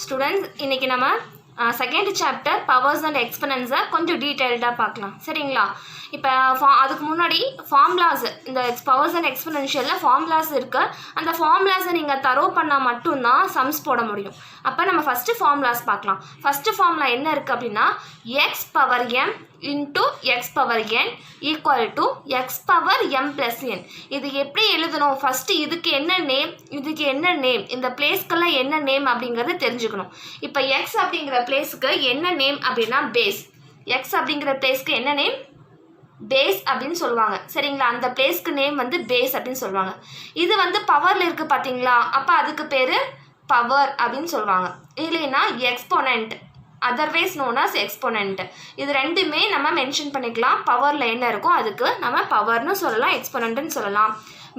Students இன்னைக்கு நம்ம second chapter powers and எக்ஸ்பனன்ஸை கொஞ்சம் டீட்டெயில்டாக பார்க்கலாம் சரிங்களா. இப்போ அதுக்கு முன்னாடி ஃபார்முலாஸ் இந்த பவர்ஸ் அண்ட் எக்ஸ்பனன்ஷியலில் ஃபார்முலாஸ் இருக்குது. அந்த ஃபார்முலாஸை நீங்கள் தரோ பண்ணால் மட்டும்தான் சம்ஸ் போட முடியும். அப்போ நம்ம ஃபஸ்ட்டு ஃபார்முலாஸ் பார்க்கலாம். ஃபஸ்ட்டு ஃபார்முலா என்ன இருக்குது அப்படின்னா x power m into x power n equal to x power m plus n. இது எப்படி எழுதணும்? ஃபஸ்ட்டு இதுக்கு என்ன நேம், இதுக்கு என்ன நேம், இந்த பிளேஸ்க்கெல்லாம் என்ன நேம் அப்படிங்கிறத தெரிஞ்சுக்கணும். இப்போ எக்ஸ் அப்படிங்கிற பிளேஸுக்கு என்ன நேம் அப்படின்னா பேஸ். எக்ஸ் அப்படிங்கிற பிளேஸ்க்கு என்ன நேம்? பேஸ் அப்படின்னு சொல்லுவாங்க சரிங்களா. அந்த பிளேஸ்க்கு நேம் வந்து பேஸ் அப்படின்னு சொல்லுவாங்க. இது வந்து பவரில் இருக்குது பார்த்தீங்களா, அப்போ அதுக்கு பேர் பவர் அப்படின்னு சொல்லுவாங்க. இல்லைன்னா exponent, otherwise known as exponent. இது ரெண்டுமே நம்ம மென்ஷன் பண்ணிக்கலாம். பவரில் என்ன இருக்கோ அதுக்கு நம்ம பவர்னு சொல்லலாம், எக்ஸ்போனண்ட்னு சொல்லலாம்.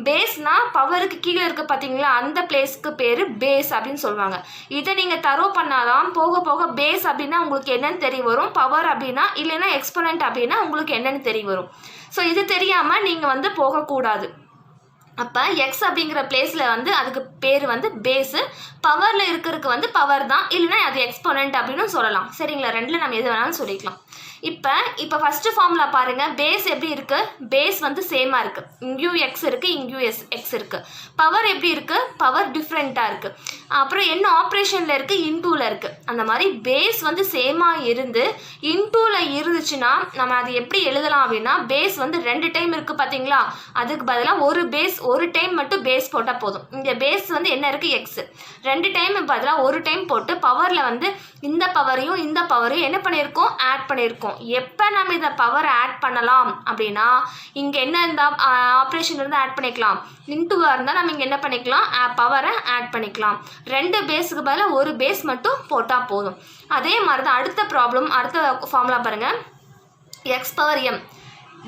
பேஸ்னா பவருக்கு கீழே இருக்குது பார்த்தீங்களா, அந்த பிளேஸ்க்கு பேர் பேஸ் அப்படின்னு சொல்லுவாங்க. இதை நீங்கள் தரோ பண்ணாதான் போக போக பேஸ் அப்படின்னா உங்களுக்கு என்னென்னு தெரிய வரும், பவர் அப்படின்னா இல்லைன்னா எக்ஸ்போனண்ட் அப்படின்னா உங்களுக்கு என்னென்னு தெரிய வரும். ஸோ இது தெரியாமல் நீங்கள் வந்து போகக்கூடாது. அப்போ எக்ஸ் அப்படிங்கிற பிளேஸில் வந்து அதுக்கு பேர் வந்து பேஸு, பவரில் இருக்கிறதுக்கு வந்து பவர் தான், இல்லைன்னா அது எக்ஸ்போனண்ட் அப்படின்னு சொல்லலாம் சரிங்களா. ரெண்டில் நம்ம எது வேணாலும் சொல்லிக்கலாம். இப்போ ஃபஸ்ட்டு ஃபார்முலா பாருங்கள். பேஸ் எப்படி இருக்குது? பேஸ் வந்து சேமாக இருக்குது. இங்கேயும் எக்ஸ் இருக்குது, இங்கேயும் எக்ஸ் இருக்குது. பவர் எப்படி இருக்குது? பவர் டிஃப்ரெண்ட்டாக இருக்குது. அப்புறம் என்ன ஆப்ரேஷனில் இருக்குது? இன்டூவில் இருக்குது. அந்த மாதிரி பேஸ் வந்து சேமாக இருந்து இன்டூவில் இருந்துச்சுன்னா நம்ம அது எப்படி எழுதலாம் அப்படின்னா, பேஸ் வந்து 2 டைம் இருக்குது பார்த்தீங்களா, அதுக்கு பதிலாக ஒரு டைம் மட்டும் பேஸ் போட்டால் போதும். இங்கே பேஸ் வந்து என்ன இருக்குது? எக்ஸ். 2 டைம் பதிலாக ஒரு டைம் போட்டு பவரில் வந்து இந்த பவரையும் இந்த பவரையும் என்ன பண்ணியிருக்கோம்? ஆட் பண்ணியிருக்கோம். எப்போ நம்ம இதை பவர் ஆட் பண்ணலாம் அப்படின்னா, இங்கே என்ன இருந்தால் ஆப்ரேஷன் இருந்தால் ஆட் பண்ணிக்கலாம், இன்டூவாக இருந்தால் நம்ம இங்கே என்ன பண்ணிக்கலாம்? பவரை ஆட் பண்ணிக்கலாம். 2 பேஸுக்கு பதிலாக ஒரு பேஸ் மட்டும் போட்டால் போதும். அதே மாதிரி தான் அடுத்த ப்ராப்ளம், அடுத்த ஃபார்முலா பாருங்கள். X power m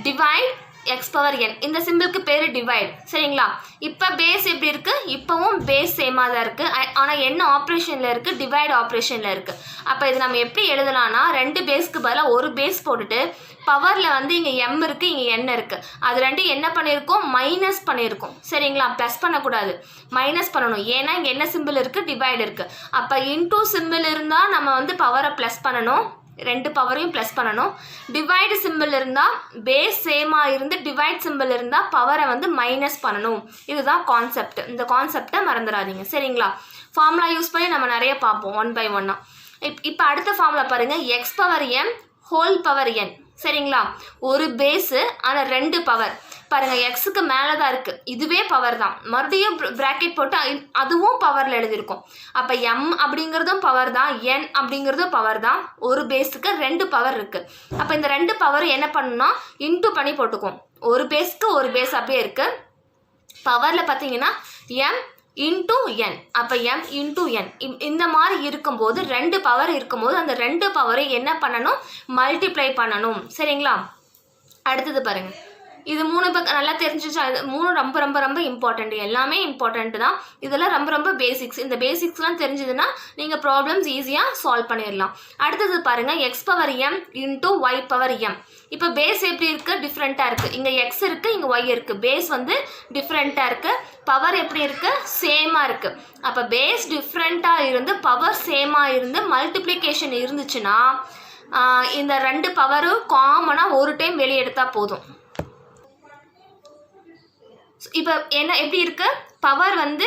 divide x power n. இந்த சிம்பிளுக்கு பேர் டிவைட் சரிங்களா. இப்போ பேஸ் எப்படி இருக்குது? இப்போவும் பேஸ் சேமாக தான் இருக்குது. ஆனால் என்ன ஆப்ரேஷனில் இருக்குது? டிவைட் ஆப்ரேஷனில் இருக்குது. அப்போ இது நம்ம எப்படி எழுதலாம்னா, 2 பேஸ்க்கு பதிலாக ஒரு பேஸ் போட்டுட்டு பவரில் வந்து இங்கே எம் இருக்குது, இங்கே என் இருக்குது. அது ரெண்டும் என்ன பண்ணியிருக்கோம்? மைனஸ் பண்ணியிருக்கோம் சரிங்களா. ப்ளஸ் பண்ணக்கூடாது, மைனஸ் பண்ணணும். ஏன்னா இங்கே என்ன சிம்பிள் இருக்குது? டிவைட் இருக்குது. அப்போ இன்டூ சிம்பிள் இருந்தால் நம்ம வந்து பவரை ப்ளஸ் பண்ணணும், 2 பவரையும் ப்ளஸ் பண்ணணும். டிவைடு சிம்பிள் இருந்தால் பேஸ் சேமாக இருந்து டிவைட் சிம்பிள் இருந்தால் பவரை வந்து மைனஸ் பண்ணணும். இதுதான் கான்செப்ட். இந்த கான்செப்டை மறந்துடாதீங்க சரிங்களா. ஃபார்முலா யூஸ் பண்ணி நம்ம நிறைய பார்ப்போம் 1 by 1. இப்போ அடுத்த ஃபார்முலா பாருங்கள். X power m whole power n சரிங்களா. ஒரு பேஸு ஆனால் 2 பவர் பாருங்கள். எக்ஸுக்கு மேலே தான் இருக்குது, இதுவே பவர் தான். மறுபடியும் ப்ராக்கெட் போட்டு அதுவும் பவரில் எழுதியிருக்கோம். அப்போ எம் அப்படிங்கிறதும் பவர் தான், என் அப்படிங்கிறதும் பவர் தான். ஒரு பேஸுக்கு 2 பவர் இருக்குது. அப்போ இந்த 2 பவர் என்ன பண்ணணும்னா இன்டூ பண்ணி போட்டுக்குவோம். ஒரு பேஸ்க்கு ஒரு பேஸ் அப்படியே இருக்குது. பவரில் பார்த்தீங்கன்னா எம் இன்டூ என். அப்போ எம் இன்டூ என் இந்த மாதிரி இருக்கும்போது 2 பவர் இருக்கும்போது அந்த 2 பவரை என்ன பண்ணணும்? மல்டிப்ளை பண்ணணும் சரிங்களா. அடுத்தது பாருங்கள். இது 3 நல்லா தெரிஞ்சிச்சா? இது 3 ரொம்ப ரொம்ப ரொம்ப இம்பார்ட்டண்ட். எல்லாமே இம்பார்ட்டண்ட் தான். இதெல்லாம் ரொம்ப ரொம்ப பேசிக்ஸ். இந்த பேசிக்ஸ்லாம் தெரிஞ்சதுன்னா நீங்கள் ப்ராப்ளம்ஸ் ஈஸியாக சால்வ் பண்ணிடலாம். அடுத்தது பாருங்கள். X power m into y power m. இப்போ பேஸ் எப்படி இருக்குது? டிஃப்ரெண்ட்டாக இருக்குது. இங்கே எக்ஸ் இருக்குது, இங்கே ஒய் இருக்குது. பேஸ் வந்து டிஃப்ரெண்ட்டாக இருக்குது. பவர் எப்படி இருக்குது? சேமாக இருக்குது. அப்போ பேஸ் டிஃப்ரெண்ட்டாக இருந்து பவர் சேமாக இருந்து மல்டிப்ளிகேஷன் இருந்துச்சுன்னா இந்த 2 பவரும் காமனாக ஒரு டைம் வெளியே எடுத்தால் போதும். இப்போ என்ன எப்படி இருக்குது? பவர் வந்து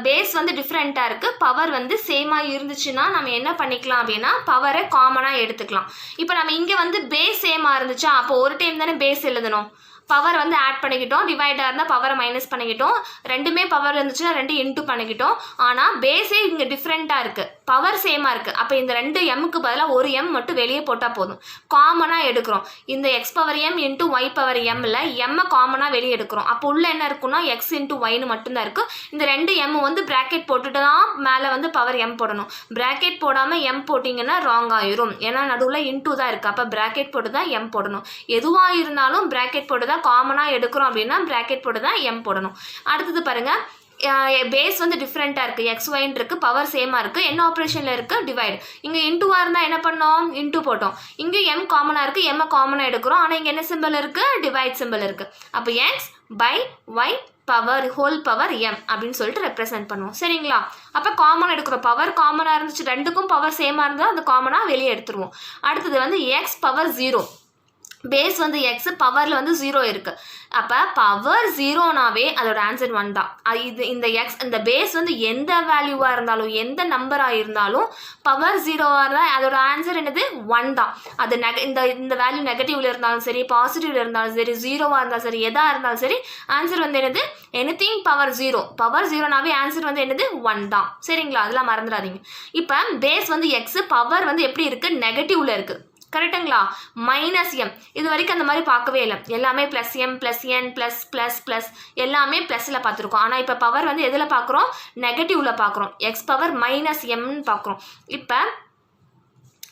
பேஸ் வந்து டிஃப்ரெண்ட்டாக இருக்குது, பவர் வந்து சேமாக இருந்துச்சுன்னா நம்ம என்ன பண்ணிக்கலாம் அப்படின்னா பவரை காமனாக எடுத்துக்கலாம். இப்போ நம்ம இங்கே வந்து பேஸ் சேமாக இருந்துச்சா, அப்போ ஒரு டைம் தானே பேஸ் எழுதணும். பவர் வந்து ஆட் பண்ணிக்கிட்டோம், டிவைடாக இருந்தால் பவரை மைனஸ் பண்ணிக்கிட்டோம். 2மே பவர் இருந்துச்சுன்னா 2 இன்ட்டு பண்ணிக்கிட்டோம். ஆனால் பேஸே இங்கே டிஃப்ரெண்ட்டாக இருக்குது, பவர் சேமாக இருக்குது. அப்போ இந்த 2 எம்முக்கு பதிலாக ஒரு எம் மட்டும் வெளியே போட்டால் போதும். காமனாக எடுக்கிறோம். இந்த x power m into y power எம்மில் எம்மை காமனாக வெளியே எடுக்கிறோம். அப்போ உள்ள என்ன இருக்குன்னா எக்ஸ் இன்ட்டு ஒய்னு மட்டும்தான் இருக்குது. இந்த 2 எம் வந்து ப்ராக்கெட் போட்டுட்டு தான் மேலே வந்து பவர் எம் போடணும். ப்ராக்கெட் போடாமல் எம் போட்டிங்கன்னா ராங் ஆயிரும். ஏன்னா நடுவில் இன்ட்டு தான் இருக்குது. அப்போ ப்ராக்கெட் போட்டு தான் எம் போடணும். எதுவாக இருந்தாலும் ப்ராக்கெட் போட்டு தான் காமனாக எடுக்கிறோம் அப்படின்னா ப்ராக்கெட் போட்டு தான் எம் போடணும். அடுத்தது பாருங்கள். பேஸ் வந்து டிஃப்ரெண்ட்டாக இருக்குது, எக்ஸ் ஒய்ன்னு இருக்குது, பவர் சேமாக இருக்குது. என்ன ஆப்ரேஷனில் இருக்குது? டிவைட். இங்கே இன்டூவாக இருந்தால் என்ன பண்ணோம்? இன்டூ போட்டோம். இங்கே எம் காமனாக இருக்குது, எம்மை காமனாக எடுக்கிறோம். ஆனால் இங்கே என்ன சிம்பிள் இருக்குது? டிவைட் சிம்பிள் இருக்குது. அப்போ x by y power whole power m அப்படின்னு சொல்லிட்டு ரெப்ரசென்ட் பண்ணுவோம். சரிங்களா? அப்போ காமன் எடுக்கிறோம். பவர் காமனாக இருந்துச்சு, ரெண்டுக்கும் பவர் சேமாக இருந்தால் அந்த காமனாக வெளியே எடுத்துருவோம். அடுத்தது வந்து x பவர் 0. பேஸ் வந்து எக்ஸ், பவரில் வந்து 0 இருக்குது. அப்போ பவர் 0நாவே அதோட ஆன்சர் 1 தான். இந்த எக்ஸ், இந்த பேஸ் வந்து எந்த வேல்யூவாக இருந்தாலும், எந்த நம்பராக இருந்தாலும் பவர் 0வாக இருந்தால் அதோட ஆன்சர் என்னது 1 தான். அது இந்த வேல்யூ நெகட்டிவ்ல இருந்தாலும் சரி, பாசிட்டிவ்ல இருந்தாலும் சரி, 0வாக இருந்தாலும் சரி, எதாக இருந்தாலும் சரி, ஆன்சர் வந்து என்னது எனிதிங் பவர் 0. பவர் 0நாவே ஆன்சர் வந்து என்னது 1 தான். சரிங்களா? அதெல்லாம் மறந்துடாதீங்க. இப்போ பேஸ் வந்து எக்ஸ், பவர் வந்து எப்படி இருக்குது, நெகட்டிவ்ல இருக்குது. கரெக்டுங்களா? -m இது வரைக்கும் அந்த மாதிரி பார்க்கவே இல்லை. எல்லாமே +m +n +++ எல்லாமே ப்ளஸில் பார்த்துருக்கோம். ஆனால் இப்போ பவர் வந்து எதில் பார்க்குறோம், நெகட்டிவில் பார்க்குறோம். x பவர் -mன்னு பார்க்குறோம். இப்போ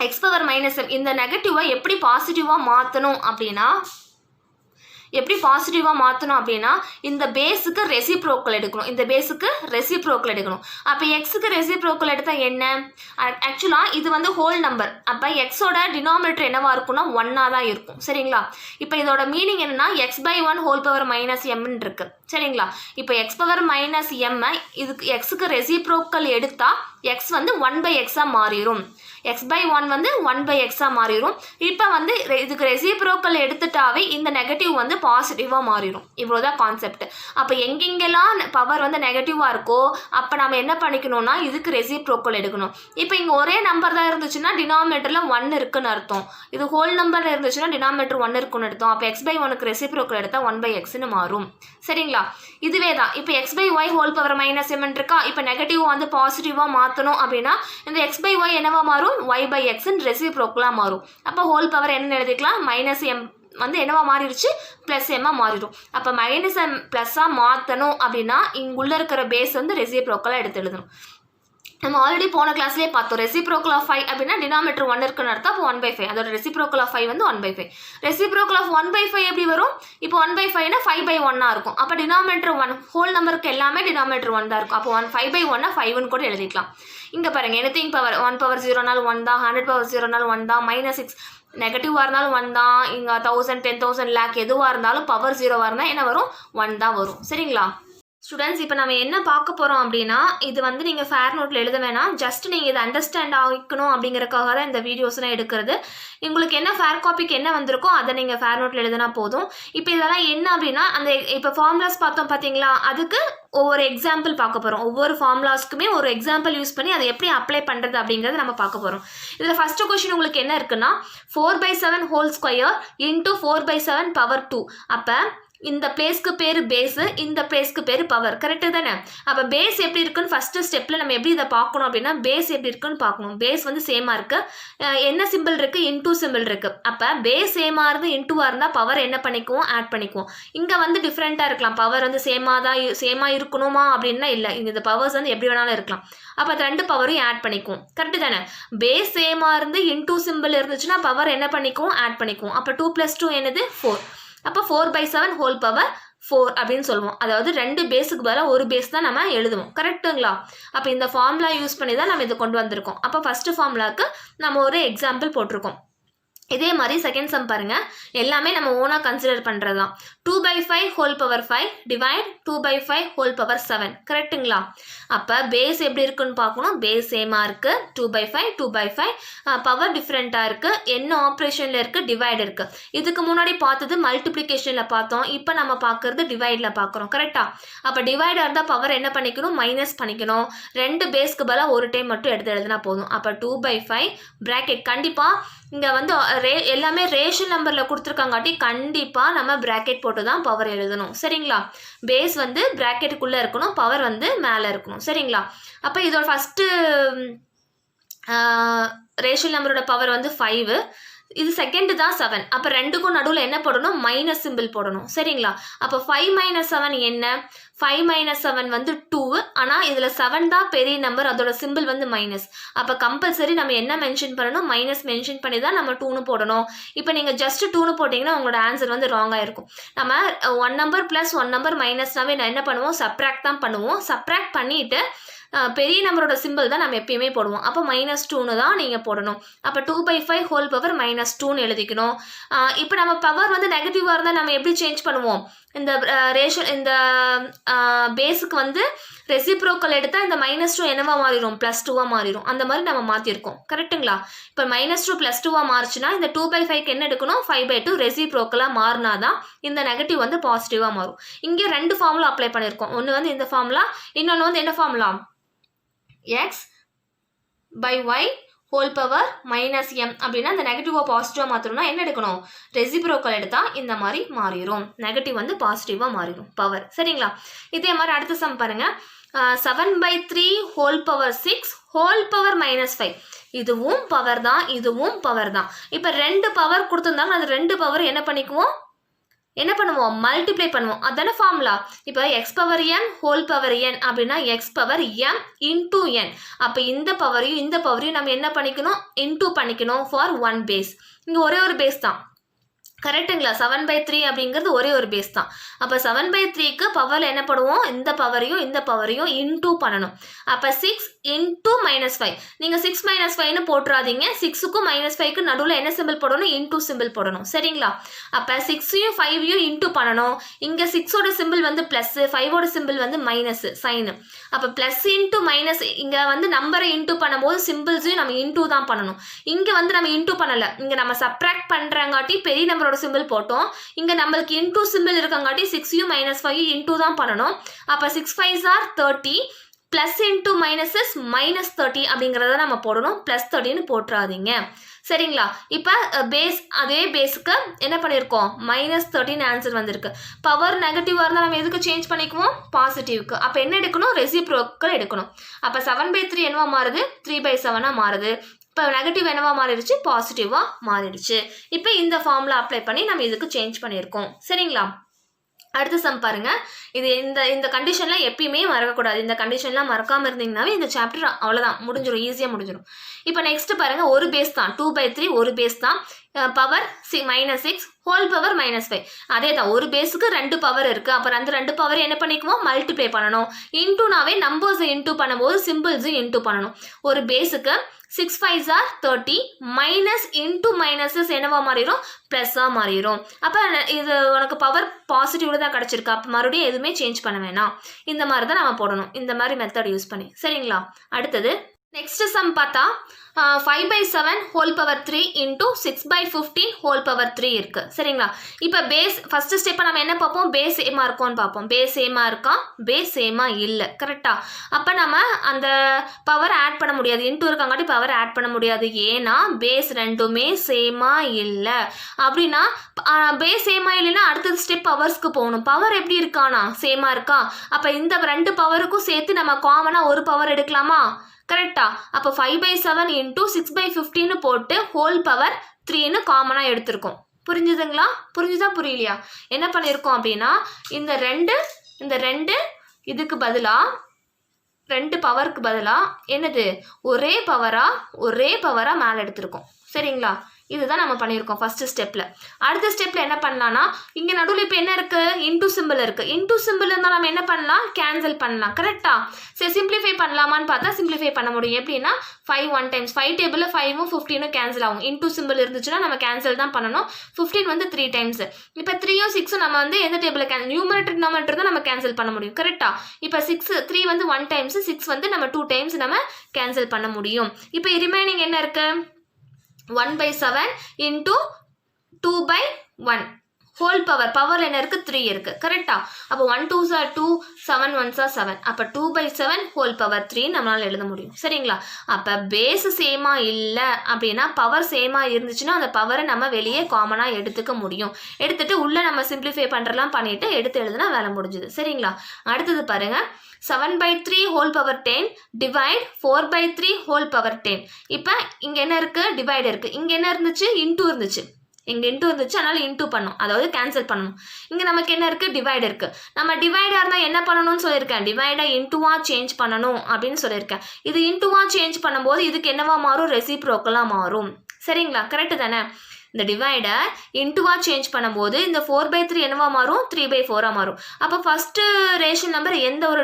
x பவர் -m இந்த நெகட்டிவை எப்படி பாசிட்டிவாக மாற்றணும் அப்படின்னா இந்த பேஸுக்கு ரெசிப்ரோக்கல் எடுக்கணும். இந்த பேஸுக்கு ரெசிப்ரோக்கல் எடுக்கணும். அப்போ எக்ஸுக்கு ரெசிப்ரோக்கல் எடுத்தால் என்ன? ஆக்சுவலாக இது வந்து ஹோல் நம்பர். அப்போ எக்ஸோட டினாமினேட்டர் என்னவா இருக்கும்னா 1ஆக தான் இருக்கும். சரிங்களா? இப்போ இதோட மீனிங் என்னன்னா x/1 ஹோல் பவர் -mன்னு இருக்கு. சரிங்களா? இப்போ x பவர் -m இதுக்கு எக்ஸுக்கு ரெசிப்ரோக்கல் எடுத்தால் எக்ஸ் வந்து 1/x மாறிடும். x/1 வந்து 1/x மாறிடும். இப்போ வந்து இதுக்கு ரெசிப்ரோக்கல் எடுத்துட்டாவே இந்த நெகட்டிவ் வந்து பாசிட்டிவாக மாறிடும். இவ்வளோதான் கான்செப்ட். அப்போ எங்கெங்கெல்லாம் பவர் வந்து நெகட்டிவாக இருக்கோ அப்போ நம்ம என்ன பண்ணிக்கணும்னா இதுக்கு ரெசிப்ரோக்கல் எடுக்கணும். இப்போ இங்கே ஒரே நம்பர் தான் இருந்துச்சுன்னா டினாமினேட்டரில் 1 இருக்குன்னு அர்த்தம். இது ஹோல் நம்பரில் இருந்துச்சுன்னா டினாமினேட்டர் 1 இருக்குன்னு அர்த்தம். அப்போ x/1க்கு ரெசிப்ரோக்கல் எடுத்தால் 1/xன்னு மாறும். சரிங்களா? இதுவே தான். இப்போ x/y ஹோல் பவர் -m இருக்கா? இப்போ நெகட்டிவ் வந்து பாசிட்டிவாக மாற்றணும் அப்படின்னா இந்த x/y என்னவா மாறும், y/xன்னு ரெசிப்ரோக்கலாக மாறும். அப்போ ஹோல் பவர் என்ன எழுதிக்கலாம், -m வந்து என்னவா மாறிடுச்சு, +m மாறிடும். அப்போ -m ப்ளஸ்ஸாக மாற்றணும் அப்படின்னா இங்குள்ள இருக்கிற பேஸ் வந்து ரெசிப்ரோக்கலாக எடுத்து எழுதணும். நம்ம ஆல்ரெடி போன கிளாஸ்லேயே பார்த்தோம். ரெசிப்ரோக்கல் ஆஃப் 5 அப்படின்னா டினாமினேட்டர் 1 இருக்குன்னு அர்த்தம். அப்போ 1/5. அதோட ரெசிப்ரோக்கல் ஆஃப் 5 வந்து 1/5. ரெசிப்ரோக்கல் ஆஃப் 1/5 எப்படி வரும்? இப்போ 1/5னா 5/1 இருக்கும். அப்போ டினாமினேட்டர் 1 ஹோல் நம்பருக்கு எல்லாமே டினாமினேட்டர் 1 தான் இருக்கும். அப்போ 5/1 5ன்னு கூட எழுதிக்கலாம். இங்கே பாருங்க, எனிதிங் பவர் 1 பவர் 0நாலும் 1 தான், 100 பவர் 0நாலும் 1 தான், -6 நெகட்டிவாக இருந்தாலும் 1 தான், இங்கே 1000 10,000 லேக் எதுவாக இருந்தாலும் பவர் 0வாக இருந்தால் என்ன வரும், 1 தான் வரும். சரிங்களா ஸ்டூடெண்ட்ஸ்? இப்போ நம்ம என்ன பார்க்க போகிறோம் அப்படின்னா இது வந்து நீங்கள் ஃபேர் நோட்டில் எழுத வேணாம். ஜஸ்ட் நீங்கள் இதை அண்டர்ஸ்டாண்ட் ஆகிக்கணும் அப்படிங்கிறக்காக தான் இந்த வீடியோஸ்லாம் எடுக்கிறது. உங்களுக்கு என்ன ஃபேர் காப்பிக்கு என்ன வந்திருக்கோ அதை நீங்கள் ஃபேர் நோட்டில் எழுதினா போதும். இப்போ இதெல்லாம் என்ன அப்படின்னா அந்த இப்போ ஃபார்முலாஸ் பார்த்தோம் பார்த்தீங்களா, அதுக்கு ஒவ்வொரு எக்ஸாம்பிள் பார்க்க போகிறோம். ஒவ்வொரு ஃபார்முலாஸ்க்குமே ஒரு எக்ஸாம்பிள் யூஸ் பண்ணி அதை எப்படி அப்ளை பண்ணுறது அப்படிங்கிறத நம்ம பார்க்க போகிறோம். இதில் ஃபஸ்ட்டு கொஸ்டின் உங்களுக்கு என்ன இருக்குன்னா 4/7 ஹோல் ஸ்கொயர் இன்ட்டு 4/7 பவர் 2. அப்போ இந்த பிளேஸ்க்கு பேர் பேஸு, இந்த பிளேஸ்க்கு பேர் பவர். கரெக்டு தானே? அப்போ பேஸ் எப்படி இருக்குன்னு ஃபஸ்ட்டு ஸ்டெப்பில் நம்ம எப்படி இதை பார்க்கணும் அப்படின்னா பேஸ் எப்படி இருக்குன்னு பார்க்கணும். பேஸ் வந்து சேமாக இருக்குது. என்ன சிம்பிள் இருக்குது, இன்டூ சிம்பிள் இருக்குது. அப்போ பேஸ் சேமாக இருந்து இன்டூவாக இருந்தால் பவர் என்ன பண்ணிக்குவோம், ஆட் பண்ணிக்குவோம். இங்கே வந்து டிஃப்ரெண்ட்டாக இருக்கலாம். பவர் வந்து சேமாக இருக்கணுமா அப்படின்னா இல்லை. இந்த பவர்ஸ் வந்து எப்படி வேணாலும் இருக்கலாம். அப்போ அது 2 பவரையும் ஆட் பண்ணிக்குவோம். கரெக்டு தானே? பேஸ் சேமாக இருந்து இன்டூ சிம்பிள் இருந்துச்சுன்னா பவர் என்ன பண்ணிக்குவோம், ஆட் பண்ணிக்குவோம். அப்போ 2 + 2 என்னது 4. அப்போ 4/7 ஹோல் பவர் 4 அப்படின்னு சொல்லுவோம். அதாவது 2 பேஸுக்கு பதிலாக ஒரு பேஸ் தான் நம்ம எழுதுவோம். கரெக்டுங்களா? அப்போ இந்த ஃபார்முலா யூஸ் பண்ணி தான் நம்ம இதை கொண்டு வந்திருக்கோம். அப்போ ஃபஸ்ட்டு ஃபார்முலாவுக்கு நம்ம ஒரு எக்ஸாம்பிள் போட்டிருக்கோம். இதே மாதிரி செகண்ட் சம் பாருங்கள். எல்லாமே நம்ம ஓனாக கன்சிடர் பண்ணுறது தான். 2/5 whole power 5 divide 2/5 whole power 7. கரெக்டுங்களா? அப்போ பேஸ் எப்படி இருக்குன்னு பார்க்கணும். பேஸ் சேமாக இருக்குது. 2/5 2/5 பவர் டிஃப்ரெண்ட்டாக இருக்குது. என்ன ஆப்ரேஷனில் இருக்குது, டிவைட் இருக்குது. இதுக்கு முன்னாடி பார்த்தது மல்டிப்ளிகேஷனில் பார்த்தோம். இப்போ நம்ம பார்க்குறது டிவைடில் பார்க்குறோம். கரெக்டாக? அப்போ டிவைடாக இருந்தால் பவர் என்ன பண்ணிக்கணும், மைனஸ் பண்ணிக்கணும். 2 பேஸ்க்கு பதிலாக ஒரு டைம் மட்டும் எடுத்து எழுதினா போதும். அப்போ 2/5 ப்ராக்கெட் கண்டிப்பாக இங்கே வந்து எல்லாமே ரேஷன் நம்பரில் கொடுத்துருக்காங்காட்டி கண்டிப்பாக நம்ம ப்ராக்கெட் போட்டு தான் பவர் எழுதணும். சரிங்களா? பேஸ் வந்து ப்ராக்கெட்டுக்குள்ளே இருக்கணும், பவர் வந்து மேலே இருக்கணும். சரிங்களா? அப்போ இதோட ஃபஸ்ட்டு ரேஷன் நம்பரோட பவர் வந்து 5. இது செகண்டு தான் 7. அப்போ ரெண்டுக்கும் நடுவில் என்ன போடணும், மைனஸ் சிம்பிள் போடணும். சரிங்களா? அப்போ 5 - 7 என்ன, 5 - 7 வந்து 2. ஆனால் இதில் 7 தான் பெரிய நம்பர், அதோட சிம்பிள் வந்து மைனஸ். அப்போ கம்பல்சரி நம்ம என்ன மென்ஷன் பண்ணணும், மைனஸ் மென்ஷன் பண்ணி தான் நம்ம 2ன்னு போடணும். இப்போ நீங்கள் ஜஸ்ட் 2ன்னு போட்டிங்கன்னா உங்களோட ஆன்சர் வந்து ராங்காக இருக்கும். நம்ம 1 நம்பர் ப்ளஸ் 1 நம்பர் மைனஸ்னாவே நான் என்ன பண்ணுவோம், சப்ராக்ட் தான் பண்ணுவோம். சப்ராக்ட் பண்ணிவிட்டு பெரிய நம்பரோட சிம்பிள் தான் நம்ம எப்பயுமே போடுவோம். அப்போ -2ன்னு தான் நீங்கள் போடணும். அப்போ 2/5 ஹோல் பவர் -2ன்னு எழுதிக்கணும். இப்போ நம்ம பவர் வந்து நெகட்டிவாக இருந்தால் நம்ம எப்படி சேஞ்ச் பண்ணுவோம், இந்த ரேஷன் இந்த பேஸுக்கு வந்து ரெசிப்ரோக்கல் எடுத்தால் இந்த -2 என்னவா மாறிடும் +2 மாறிடும். அந்த மாதிரி நம்ம மாற்றிருக்கோம். கரெக்டுங்களா? இப்போ -2 +2 மாறுச்சுன்னா இந்த 2/5க்கு என்ன எடுக்கணும் 5/2 ரெசிப்ரோக்கலாக மாறினா தான் இந்த நெகட்டிவ் வந்து பாசிட்டிவாக மாறும். இங்கே 2 ஃபார்முலா அப்ளை பண்ணியிருக்கோம். ஒன்று வந்து இந்த ஃபார்முலா, இன்னொன்று வந்து என்ன formula x/y whole power -m அப்படின்னா இந்த நெகட்டிவாக பாசிட்டிவாக மாற்றணும்னா என்ன எடுக்கணும் ரெசிப்ரோக்கல் எடுத்தால் இந்த மாதிரி மாறிடும். நெகட்டிவ் வந்து பாசிட்டிவாக மாறிடும் பவர். சரிங்களா? இதே மாதிரி அடுத்த சம் பாருங்கள். 7/3 ஹோல் பவர் 6 ஹோல் பவர் -5 இதுவும் பவர் தான், இதுவும் பவர் தான். இப்போ 2 பவர் கொடுத்துருந்தாங்க, அது 2 பவர் என்ன பண்ணுவோம் மல்டிப்ளை பண்ணுவோம். அதான ஃபார்முலா. இப்போ x/m ஹோல் பவர் n அப்படின்னா x/m இன்டூ n. அப்போ இந்த பவரையும் நம்ம என்ன பண்ணிக்கணும் இன்டூ பண்ணிக்கணும் ஃபார் 1 பேஸ். இங்கே ஒரே ஒரு பேஸ் தான். கரெக்டுங்களா? 7/3 அப்படிங்கிறது ஒரே ஒரு பேஸ் தான். அப்போ 7/3க்கு பவரில் என்ன பண்ணுவோம் இந்த பவரையும் இன்டூ பண்ணணும். அப்போ 6 இன்டூ -5. நீங்கள் 6 -5ன்னு போட்டுறாதீங்க. 6க்கும் -5க்கு நடுவில் என்ன சிம்பிள் போடணும் இன்டூ சிம்பிள் போடணும். சரிங்களா? அப்போ 6யும் 5யும் இன்டூ பண்ணணும். இங்கே 6ஓட சிம்பிள் வந்து ப்ளஸ், 5ஓட சிம்பிள் வந்து மைனஸ் சைனு. அப்போ ப்ளஸ் இன்டூ மைனஸ், இங்கே வந்து நம்பரை இன்டூ பண்ணும்போது சிம்பிள்ஸையும் நம்ம இன்டூ தான் பண்ணணும். இங்கே வந்து நம்ம இன்டூ பண்ணலை, இங்கே நம்ம சப்ராக்ட் பண்ணுறங்காட்டி பெரிய நம்பர் சிம்பிள் போட்டோம். இங்க நம்மளுக்கு இன்டூ சிம்பிள் இருக்கங்காட்டி 6யும் -5யும் இன்டூ தான் பண்ணணும். அப்ப 6 5s are 30 plus into minus is -30 அப்படிங்கிறத நம்ம போடணும். +30ன்னு போட்டுறாதீங்க. சரிங்களா? இப்போ பேஸ் அதே பேஸுக்கு என்ன பண்ணியிருக்கோம் -13 ஆன்சர் வந்திருக்கு. பவர் நெகட்டிவாக இருந்தால் நம்ம எதுக்கு சேஞ்ச் பண்ணிக்குவோம் பாசிட்டிவ்க்கு. அப்போ என்ன எடுக்கணும் ரெசிப்ரோக்கல் எடுக்கணும். அப்போ 7/3 என்னவா மாறுது 3/7 மாறுது. இப்போ நெகட்டிவ் என்னவா மாறிடுச்சு பாசிட்டிவாக மாறிடுச்சு. இப்போ இந்த ஃபார்முலா அப்ளை பண்ணி நம்ம இதுக்கு சேஞ்ச் பண்ணியிருக்கோம். சரிங்களா? அடுத்த சம் பாருங்க. இது இந்த கண்டிஷன்லாம் எப்பயுமே மறக்கக்கூடாது. இந்த கண்டிஷன்லாம் மறக்காமல் இருந்தீங்கன்னாவே இந்த சாப்டர் அவ்வளோதான் முடிஞ்சிடும், ஈஸியாக முடிஞ்சிடும். இப்போ நெக்ஸ்ட் பாருங்க, ஒரு பேஸ் தான் 2/3 ஒரு பேஸ் தான். பவர் -6 ஹோல் பவர் -5 அதே தான். ஒரு பேஸுக்கு 2 பவர் இருக்குது. அப்புறம் அந்த 2 பவர் என்ன பண்ணிக்குவோம் மல்டிப்ளை பண்ணணும். இன்டூனாவே நம்பர்ஸை இன்டூ பண்ணும்போது சிம்பிள்ஸும் இன்டூ பண்ணணும். ஒரு பேஸுக்கு 6 5s are 30 minus into minuses என்னவா மாறிடும் ப்ளஸ்ஸாக மாறிடும். அப்போ இது உனக்கு பவர் பாசிட்டிவ்ல தான் கிடச்சிருக்கு. அப்போ மறுபடியும் எதுவுமே சேஞ்ச் பண்ண வேணாம். இந்த மாதிரி தான் நம்ம போடணும், இந்த மாதிரி மெத்தட் யூஸ் பண்ணி. சரிங்களா? அடுத்தது நெக்ஸ்ட் சம் பார்த்தா 5/7 whole power 3 into 6/15 whole power 3 இருக்கு. சரிங்களா? இப்போ பேஸ் ஃபர்ஸ்ட் ஸ்டெப்பை நம்ம என்ன பார்ப்போம் பேஸ் சேமாக இருக்கும்னு பார்ப்போம். பேஸ் சேமாக இருக்கா பேஸ் சேமாக இல்லை. கரெக்டா? அப்போ நம்ம அந்த பவர் ஆட் பண்ண முடியாது. இன்டூ இருக்காங்காட்டி பவர் ஆட் பண்ண முடியாது. ஏன்னா பேஸ் ரெண்டுமே சேமாக இல்லை. அப்படின்னா பேஸ் சேமாக இல்லைன்னா அடுத்தது ஸ்டெப் பவர்ஸ்க்கு போகணும். பவர் எப்படி இருக்கானா சேமாக இருக்கா. அப்போ இந்த 2 பவருக்கும் சேர்த்து நம்ம காமனாக ஒரு பவர் எடுக்கலாமா? கரெக்டா? அப்போ 5/7 இன்டூ 6/15 போட்டு ஹோல் பவர் 3ன்னு காமனாக எடுத்திருக்கோம். புரிஞ்சுதுங்களா? புரியலையா? என்ன பண்ணியிருக்கோம் அப்படின்னா இந்த ரெண்டு இதுக்கு பதிலாக 2 பவருக்கு பதிலாக என்னது ஒரே பவராக மேலே எடுத்திருக்கோம். சரிங்களா? இதுதான் நம்ம பண்ணியிருக்கோம் ஃபர்ஸ்ட் ஸ்டெப்பில். அடுத்த ஸ்டெப்பில் என்ன பண்ணலான்னா இங்கே நடுவில் இப்போ என்ன இருக்குது இன்டூ சிம்பிள் இருக்குது. இன்டூ சிம்பிள் இருந்தால் நம்ம என்ன பண்ணலாம் கேன்சல் பண்ணலாம். கரெக்டாக? சரி சிம்பிளிஃபை பண்ணலாமான்னு பார்த்தா சிம்பிளிஃபை பண்ண முடியும். எப்படின்னா 5 1 டைம்ஸ் 5 டேபிளில் 5ம் 15ம் கேன்சல் ஆகும். இன்டூ சிம்பிள் இருந்துச்சுன்னா நம்ம கேன்சல் தான் பண்ணணும். 15 வந்து 3 டைம்ஸ். இப்போ 3யும் 6ம் நம்ம வந்து எந்த டேபிளில் நியூமரேட்டர் தான் நம்ம கேன்சல் பண்ண முடியும். கரெக்டாக? இப்போ 3 வந்து 1 டைம்ஸ் 6 வந்து நம்ம 2 டைம்ஸ் நம்ம கேன்சல் பண்ண முடியும். இப்போ ரிமைனிங் என்ன இருக்குது 1/7 இன்டூ 2/1 ஹோல் பவர் என்ன இருக்குது 3 இருக்குது. கரெக்டா? அப்போ 1 2s are 2 7 1s are 7. அப்போ 2/7 ஹோல் பவர் 3 நம்மளால் எழுத முடியும். சரிங்களா? அப்போ பேஸ் சேமாக இல்லை அப்படின்னா பவர் சேமாக இருந்துச்சுன்னா அந்த பவரை நம்ம வெளியே காமனாக எடுத்துக்க முடியும். எடுத்துட்டு உள்ளே நம்ம சிம்பிளிஃபை பண்ணுறலாம் பண்ணிவிட்டு எடுத்து எழுதுனா வேலை முடிஞ்சுது. சரிங்களா? அடுத்தது பாருங்கள் 7/3 whole power 10 divide 4/3 whole power 10. இப்போ இங்கே என்ன இருக்குது டிவைட் இருக்குது. இங்கே என்ன இருந்துச்சு இன்டூ இருந்துச்சு. இங்கே இன்டூ இருந்துச்சு, அதனால் இன்டூ பண்ணணும், அதாவது கேன்சல் பண்ணணும். இங்கே நமக்கு என்ன இருக்குது டிவைட் இருக்குது. நம்ம டிவைடாக இருந்தால் என்ன பண்ணணும்னு சொல்லியிருக்கேன் டிவைடை இன்டூவாக சேஞ்ச் பண்ணணும் அப்படின்னு சொல்லியிருக்கேன். இது இன்டூவாக சேஞ்ச் பண்ணும்போது இதுக்கு என்னவா மாறும் ரெசிப்ரோக்கலாக மாறும். சரிங்களா? கரெக்டு தானே? இந்த டிவைடை இன்டூவாக சேஞ்ச் பண்ணும்போது இந்த 4/3 என்னவா மாறும் 3/4 மாறும். அப்போ ஃபஸ்ட்டு ரேஷன் நம்பர் எந்த ஒரு